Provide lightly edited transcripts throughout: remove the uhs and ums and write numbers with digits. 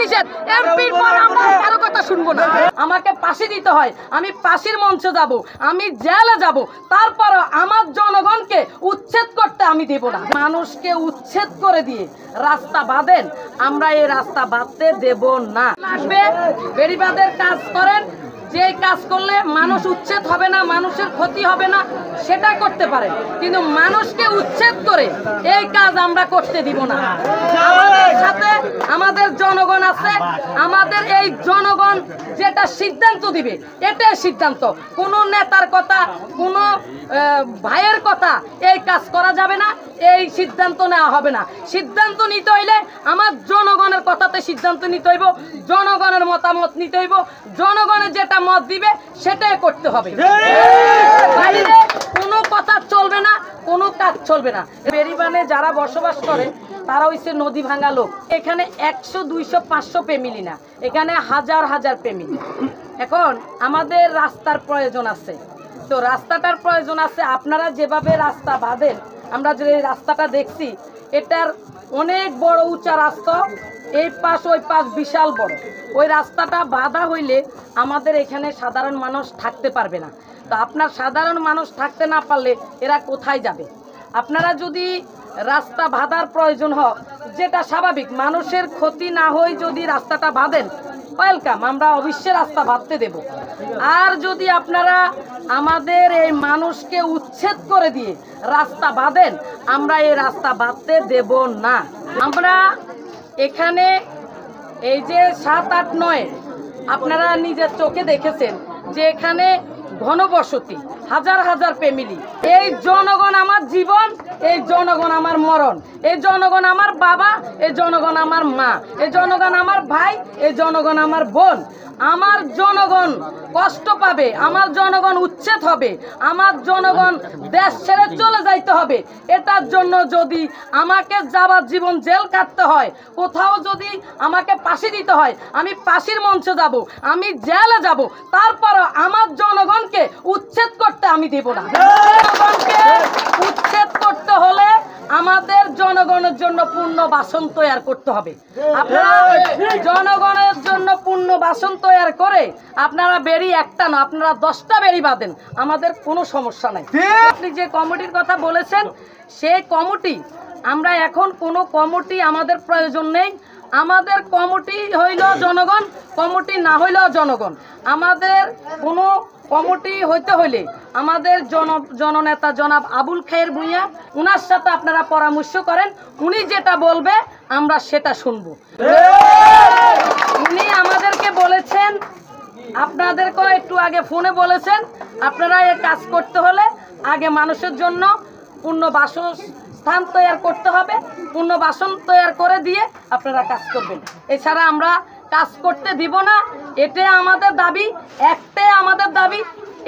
নিষেধ। এমপির পর আমরা কারো কথা শুনবো না। আমাকে ফাঁসি দিতে হয়, আমি ফাঁসির মঞ্চে যাব, আমি জেলে যাব, তারপরও আমার জনগণকে উচ্ছেদ করতে আমি দেব না। মানুষকে উচ্ছেদ করে দিয়ে রাস্তা বাঁধেন, আমরা এই রাস্তা বাঁধতে দেব না। লাগবে বেড়িবাঁধের কাজ করেন, যে কাজ করলে মানুষ উচ্ছেদ হবে না, মানুষের ক্ষতি হবে না, সেটা করতে পারে, কিন্তু মানুষকে উচ্ছেদ করে এই কাজ আমরা করতে দিব না। আমাদের সাথে আমাদের জনগণ আছে, আমাদের এই জনগণ যেটা সিদ্ধান্ত দিবে এটাই সিদ্ধান্ত। কোনো নেতার কথা, কোনো ভাইয়ের কথা এই কাজ করা যাবে না, এই সিদ্ধান্ত নেওয়া হবে না। সিদ্ধান্ত নিতে হইলে আমার জনগণের কথাতে সিদ্ধান্ত নিতে হইব, জনগণের মতামত নিতে হইব, জনগণের যেটা মত দিবে সেটাই করতে হবে। বাইরে কোনো কথা চলবে না, কোনো কাজ চলবে না। বেড়িবাঁধে যারা বসবাস করে তারা হইছে নদী ভাঙা লোক। এখানে 100, 200, 500 ফ্যামিলি না, এখানে হাজার হাজার ফ্যামিলি। এখন আমাদের রাস্তার প্রয়োজন আছে, তো রাস্তাটার প্রয়োজন আছে। আপনারা যেভাবে রাস্তা বাঁধেন, আমরা যে রাস্তাটা দেখছি এটার অনেক বড় উঁচা রাস্তা, এই পাশ ওই পাশ বিশাল বড়। ওই রাস্তাটা বাঁধা হইলে আমাদের এখানে সাধারণ মানুষ থাকতে পারবে না। তো আপনার সাধারণ মানুষ থাকতে না পারলে এরা কোথায় যাবে? আপনারা যদি রাস্তা বাঁধার প্রয়োজন হয়, যেটা স্বাভাবিক, মানুষের ক্ষতি না হয় যদি রাস্তাটা বাঁধেন, ওয়েলকাম, আমরা অবশ্যই রাস্তা বাঁধতে দেব। আর যদি আপনারা আমাদের এই মানুষকে উচ্ছেদ করে দিয়ে রাস্তা বাঁধেন, আমরা এই রাস্তা বাঁধতে দেব না। আমরা এখানে এই যে 7, 8, 9 আপনারা নিজের চোখে দেখেছেন যে এখানে ঘনবসতি, হাজার হাজার ফ্যামিলি। এই জনগণ আমার জীবন, এই জনগণ আমার মরণ, এই জনগণ আমার বাবা, এই জনগণ আমার মা, এই জনগণ আমার ভাই, এই জনগণ আমার বোন। আমার জনগণ কষ্ট পাবে, আমার জনগণ উচ্ছেদ হবে, আমার জনগণ দেশ ছেড়ে চলে যাইতে হবে। এটার জন্য যদি আমাকে যাবজ্জীবন জেল কাটতে হয়, কোথাও যদি আমাকে ফাঁসি দিতে হয়, আমি ফাঁসির মঞ্চে যাব, আমি জেলে যাব, তারপরও আমার জনগণকে উচ্ছেদ করতে আমি দেব না। জনগণকে উচ্ছেদ করতে হলে আমাদের জনগণের জন্য পুনর্বাসন তৈরি করতে হবে। আপনারা জনগণের জন্য পুনর্বাসন তৈরি করে আপনারা বেড়ি একটা না, আপনারা 10টা বেড়ি বাঁধেন, আমাদের কোনো সমস্যা নাই। আপনি যে কমিটির কথা বলেছেন, সেই কমিটি, আমরা এখন কোনো কমিটি আমাদের প্রয়োজন নেই। আমাদের কমিটি হইল জনগণ, কমিটি না হইলেও জনগণ। আমাদের কোনো কমিটি হইতে হইলে আমাদের জননেতা জনাব আবুল খায়ের ভূঁইয়া, উনার সাথে আপনারা পরামর্শ করেন, উনি যেটা বলবে আমরা সেটা শুনবো। উনি আমাদেরকে বলেছেন, আপনাদেরকে একটু আগে ফোনে বলেছেন, আপনারা এই কাজ করতে হলে আগে মানুষের জন্য পুনর্বাসন স্থান তৈরি করতে হবে, পুনর্বাসন তৈরি করে দিয়ে আপনারা কাজ করবেন। এছাড়া আমরা কাজ করতে দিব না, এটাই আমাদের দাবি, একটাই আমাদের দাবি।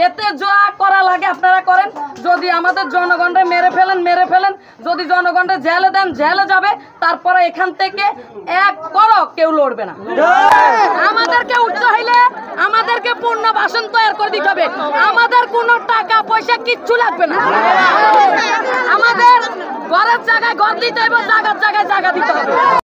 এতে যা করা লাগে আপনারা করেন। যদি আমাদের জনগণরে মেরে ফেলেন, যদি জনগণরে জেলে দেন, জেলে যাবে। তারপরে এখান থেকে এক করো কেউ লড়বে না। আমাদেরকে উঠতে হইলে আমাদেরকে পুনর্বাসন তৈরি করে দিতে হবে। আমাদের কোনো টাকা পয়সা কিচ্ছু লাগবে না। আমাদের ঘরের জায়গায় ঘর দিতে হবে, জায়গার জায়গায় জায়গা দিতে হবে।